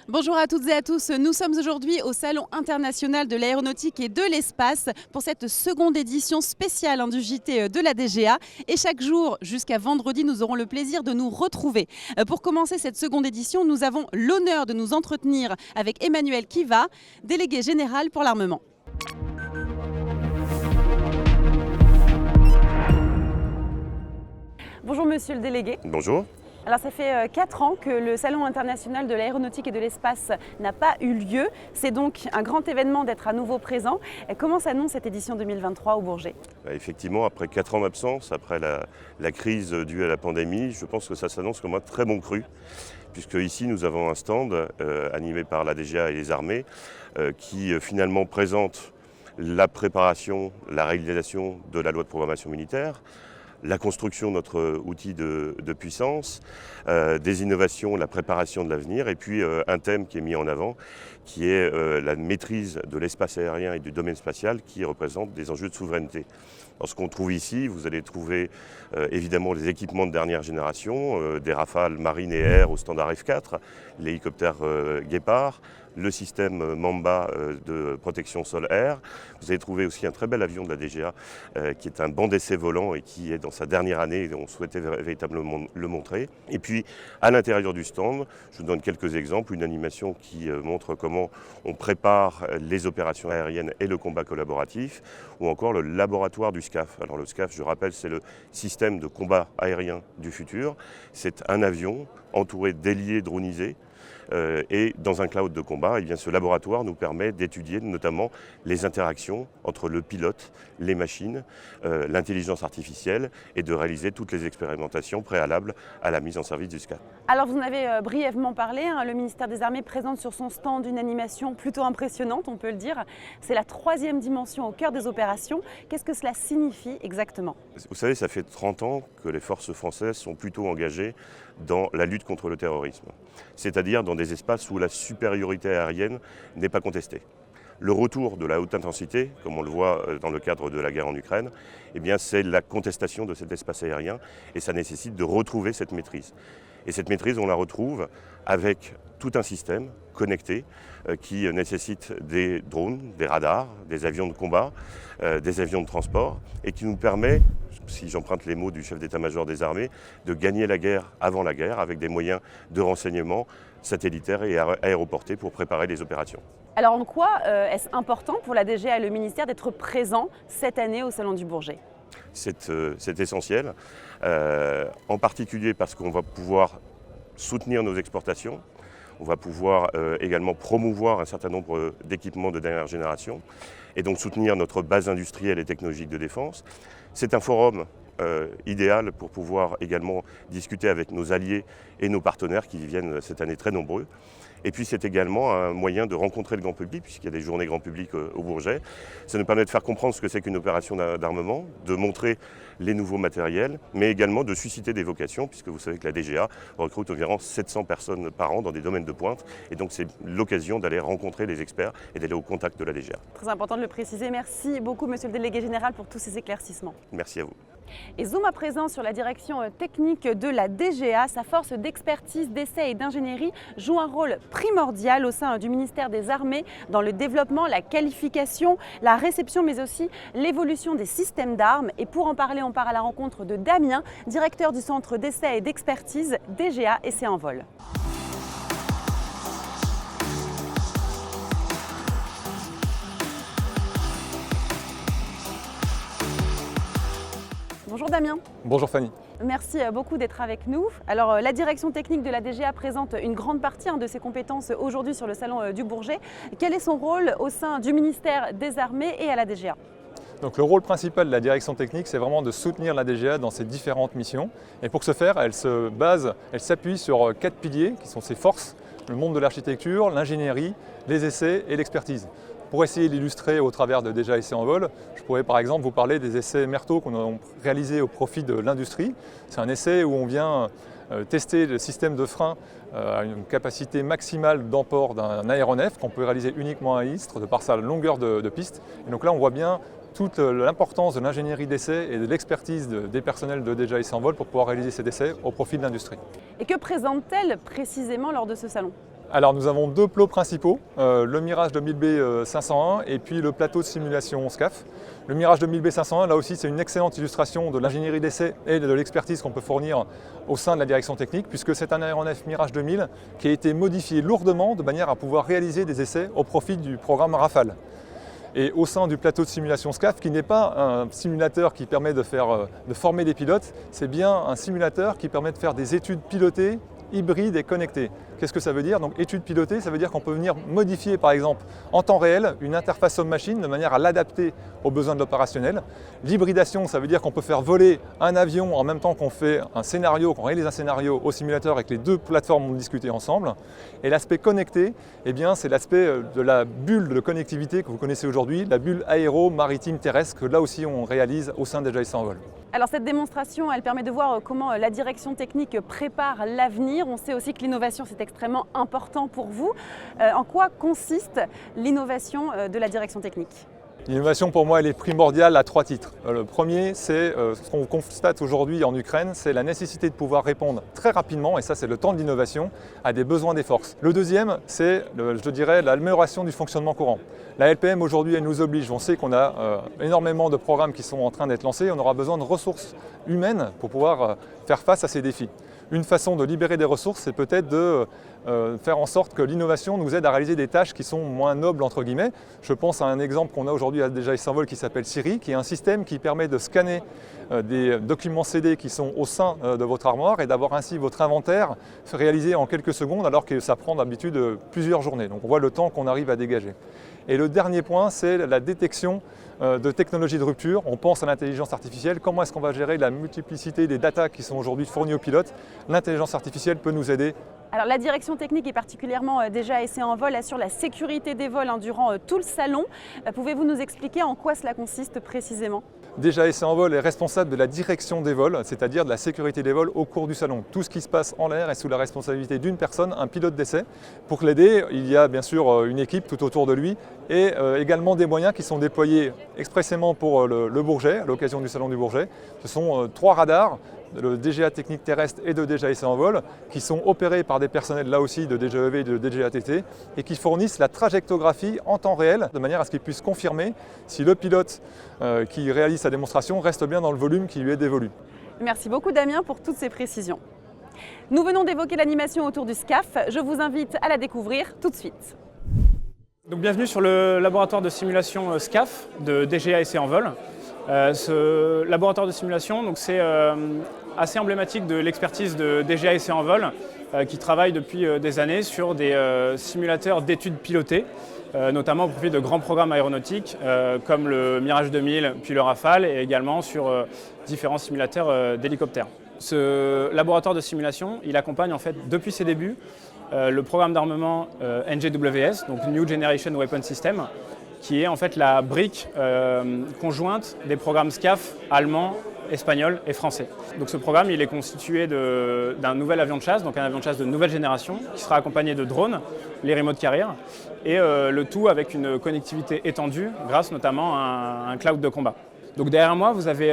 Bonjour à toutes et à tous, nous sommes aujourd'hui au Salon international de l'aéronautique et de l'espace pour cette seconde édition spéciale du JT de la DGA. Et chaque jour jusqu'à vendredi, nous aurons le plaisir de nous retrouver. Pour commencer cette seconde édition, nous avons l'honneur de nous entretenir avec Emmanuel Kiva, délégué général pour l'armement. Bonjour monsieur le délégué. Bonjour. Alors ça fait 4 ans que le Salon international de l'aéronautique et de l'espace n'a pas eu lieu. C'est donc un grand événement d'être à nouveau présent. Comment s'annonce cette édition 2023 au Bourget ? Effectivement, après 4 ans d'absence, après la crise due à la pandémie, je pense que ça s'annonce comme un très bon cru. Puisque ici nous avons un stand animé par la DGA et les armées qui finalement présente la préparation, la réalisation de la loi de programmation militaire, la construction de notre outil de puissance, des innovations, la préparation de l'avenir, et puis un thème qui est mis en avant, qui est la maîtrise de l'espace aérien et du domaine spatial, qui représente des enjeux de souveraineté. Alors, ce qu'on trouve ici, vous allez trouver évidemment les équipements de dernière génération, des Rafales marine et air au standard F4, l'hélicoptère Guépard, le système Mamba de protection sol-air. Vous allez trouver aussi un très bel avion de la DGA qui est un banc d'essai volant et qui est dans sa dernière année et on souhaitait véritablement le montrer. Et puis à l'intérieur du stand, je vous donne quelques exemples, une animation qui montre comment on prépare les opérations aériennes et le combat collaboratif, ou encore le laboratoire du SCAF. Alors le SCAF, je rappelle, c'est le système de combat aérien du futur. C'est un avion entouré d'ailiers dronisés. Et dans un cloud de combat, ce laboratoire nous permet d'étudier notamment les interactions entre le pilote, les machines, l'intelligence artificielle et de réaliser toutes les expérimentations préalables à la mise en service du SCAF. Alors vous en avez brièvement parlé, le ministère des Armées présente sur son stand une animation plutôt impressionnante, on peut le dire. C'est la 3e dimension au cœur des opérations. Qu'est-ce que cela signifie exactement ? Vous savez, ça fait 30 ans que les forces françaises sont plutôt engagées dans la lutte contre le terrorisme, c'est-à-dire dans des espaces où la supériorité aérienne n'est pas contestée. Le retour de la haute intensité, comme on le voit dans le cadre de la guerre en Ukraine, c'est la contestation de cet espace aérien et ça nécessite de retrouver cette maîtrise. Et cette maîtrise, on la retrouve avec tout un système connecté qui nécessite des drones, des radars, des avions de combat, des avions de transport et qui nous permet, si j'emprunte les mots du chef d'état-major des armées, de gagner la guerre avant la guerre avec des moyens de renseignement satellitaires et aéroportés pour préparer les opérations. Alors en quoi est-ce important pour la DGA et le ministère d'être présents cette année au Salon du Bourget ? C'est essentiel, en particulier parce qu'on va pouvoir soutenir nos exportations, on va pouvoir également promouvoir un certain nombre d'équipements de dernière génération et donc soutenir notre base industrielle et technologique de défense. C'est un forum idéal pour pouvoir également discuter avec nos alliés et nos partenaires qui viennent cette année très nombreux. Et puis c'est également un moyen de rencontrer le grand public, puisqu'il y a des journées grand public au Bourget. Ça nous permet de faire comprendre ce que c'est qu'une opération d'armement, de montrer les nouveaux matériels, mais également de susciter des vocations, puisque vous savez que la DGA recrute environ 700 personnes par an dans des domaines de pointe. Et donc c'est l'occasion d'aller rencontrer les experts et d'aller au contact de la DGA. Très important de le préciser. Merci beaucoup monsieur le délégué général pour tous ces éclaircissements. Merci à vous. Et zoom à présent sur la direction technique de la DGA. Sa force d'expertise, d'essai et d'ingénierie joue un rôle primordial au sein du ministère des Armées dans le développement, la qualification, la réception mais aussi l'évolution des systèmes d'armes. Et pour en parler, on part à la rencontre de Damien, directeur du centre d'essai et d'expertise DGA Essai en vol. Bonjour Damien. Bonjour Fanny. Merci beaucoup d'être avec nous. Alors la direction technique de la DGA présente une grande partie de ses compétences aujourd'hui sur le Salon du Bourget. Quel est son rôle au sein du ministère des Armées et à la DGA ? Donc le rôle principal de la direction technique, c'est vraiment de soutenir la DGA dans ses différentes missions. Et pour ce faire, elle s'appuie sur 4 piliers qui sont ses forces, le monde de l'architecture, l'ingénierie, les essais et l'expertise. Pour essayer d'illustrer au travers de DGA Essai en vol, je pourrais par exemple vous parler des essais Merto qu'on a réalisés au profit de l'industrie. C'est un essai où on vient tester le système de frein à une capacité maximale d'emport d'un aéronef qu'on peut réaliser uniquement à Istres de par sa longueur de piste. Et donc là on voit bien toute l'importance de l'ingénierie d'essai et de l'expertise des personnels de DGA Essai en vol pour pouvoir réaliser ces essais au profit de l'industrie. Et que présente-t-elle précisément lors de ce salon ? Alors nous avons deux plots principaux, le Mirage 2000B 501 et puis le plateau de simulation SCAF. Le Mirage 2000B 501, là aussi c'est une excellente illustration de l'ingénierie d'essai et de l'expertise qu'on peut fournir au sein de la direction technique, puisque c'est un aéronef Mirage 2000 qui a été modifié lourdement de manière à pouvoir réaliser des essais au profit du programme Rafale. Et au sein du plateau de simulation SCAF, qui n'est pas un simulateur qui permet de former des pilotes, c'est bien un simulateur qui permet de faire des études pilotées, hybrides et connectées. Qu'est-ce que ça veut dire? Donc études pilotées, ça veut dire qu'on peut venir modifier par exemple en temps réel une interface homme-machine de manière à l'adapter aux besoins de l'opérationnel. L'hybridation, ça veut dire qu'on peut faire voler un avion en même temps qu'on fait un scénario, qu'on réalise un scénario au simulateur et que les deux plateformes vont discuter ensemble. Et l'aspect connecté, eh bien, c'est l'aspect de la bulle de connectivité que vous connaissez aujourd'hui, la bulle aéro-maritime terrestre que là aussi on réalise au sein des DJI Envol. Alors cette démonstration, elle permet de voir comment la direction technique prépare l'avenir. On sait aussi que l'innovation, c'est extrêmement important pour vous. En quoi consiste l'innovation de la direction technique ? L'innovation pour moi elle est primordiale à trois titres. Le premier c'est ce qu'on constate aujourd'hui en Ukraine, c'est la nécessité de pouvoir répondre très rapidement, et ça c'est le temps de l'innovation, à des besoins des forces. Le deuxième c'est, je dirais, l'amélioration du fonctionnement courant. La LPM aujourd'hui elle nous oblige, on sait qu'on a énormément de programmes qui sont en train d'être lancés, on aura besoin de ressources humaines pour pouvoir faire face à ces défis. Une façon de libérer des ressources, c'est peut-être de faire en sorte que l'innovation nous aide à réaliser des tâches qui sont moins nobles entre guillemets. Je pense à un exemple qu'on a aujourd'hui à DJI Envol qui s'appelle Siri, qui est un système qui permet de scanner des documents CD qui sont au sein de votre armoire et d'avoir ainsi votre inventaire réalisé en quelques secondes alors que ça prend d'habitude plusieurs journées. Donc on voit le temps qu'on arrive à dégager. Et le dernier point, c'est la détection de technologies de rupture. On pense à l'intelligence artificielle. Comment est-ce qu'on va gérer la multiplicité des datas qui sont aujourd'hui fournies aux pilotes? L'intelligence artificielle peut nous aider. Alors la direction technique et particulièrement DJI Envol assure la sécurité des vols durant tout le salon. Pouvez-vous nous expliquer en quoi cela consiste précisément? DJI Envol est responsable de la direction des vols, c'est-à-dire de la sécurité des vols au cours du salon. Tout ce qui se passe en l'air est sous la responsabilité d'une personne, un pilote d'essai. Pour l'aider, il y a bien sûr une équipe tout autour de lui et également des moyens qui sont déployés expressément pour le Bourget, à l'occasion du salon du Bourget. Ce sont 3 radars, le DGA Technique Terrestre et de DJI Envol, qui sont opérés par des personnels là aussi de DGEV et de DGATT et qui fournissent la trajectographie en temps réel de manière à ce qu'ils puissent confirmer si le pilote qui réalise sa démonstration reste bien dans le volume qui lui est dévolu. Merci beaucoup Damien pour toutes ces précisions. Nous venons d'évoquer l'animation autour du SCAF, je vous invite à la découvrir tout de suite. Donc, bienvenue sur le laboratoire de simulation SCAF de DJI Envol. Ce laboratoire de simulation, c'est assez emblématique de l'expertise de DJI Envol qui travaille depuis des années sur des simulateurs d'études pilotées, notamment au profit de grands programmes aéronautiques comme le Mirage 2000 puis le Rafale et également sur différents simulateurs d'hélicoptères. Ce laboratoire de simulation, il accompagne en fait depuis ses débuts le programme d'armement NGWS, donc New Generation Weapon System, qui est en fait la brique conjointe des programmes SCAF allemands, espagnols et français. Donc ce programme il est constitué d'un nouvel avion de chasse, donc un avion de chasse de nouvelle génération, qui sera accompagné de drones, les remote carriers, et le tout avec une connectivité étendue grâce notamment à un cloud de combat. Donc derrière moi, vous avez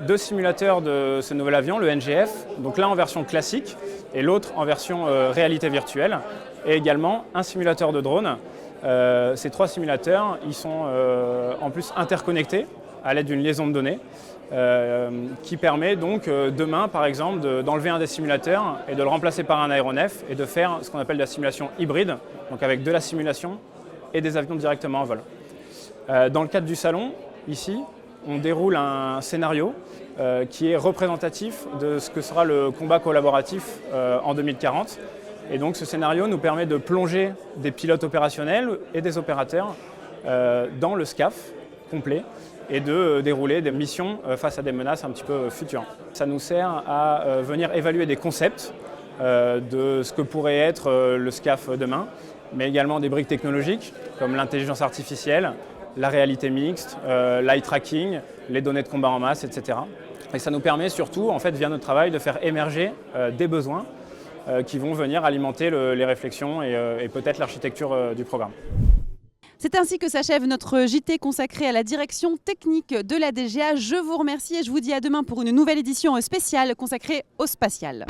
2 simulateurs de ce nouvel avion, le NGF, donc l'un en version classique et l'autre en version réalité virtuelle, et également un simulateur de drone. Ces 3 simulateurs, ils sont en plus interconnectés à l'aide d'une liaison de données qui permet donc demain, par exemple, d'enlever un des simulateurs et de le remplacer par un aéronef et de faire ce qu'on appelle de la simulation hybride, donc avec de la simulation et des avions directement en vol. Dans le cadre du salon, ici, on déroule un scénario qui est représentatif de ce que sera le combat collaboratif en 2040. Et donc ce scénario nous permet de plonger des pilotes opérationnels et des opérateurs dans le SCAF complet et de dérouler des missions face à des menaces un petit peu futures. Ça nous sert à venir évaluer des concepts de ce que pourrait être le SCAF demain, mais également des briques technologiques comme l'intelligence artificielle, la réalité mixte, l'eye tracking, les données de combat en masse, etc. Et ça nous permet surtout, en fait, via notre travail, de faire émerger des besoins qui vont venir alimenter les réflexions et peut-être l'architecture du programme. C'est ainsi que s'achève notre JT consacré à la direction technique de la DGA. Je vous remercie et je vous dis à demain pour une nouvelle édition spéciale consacrée au spatial.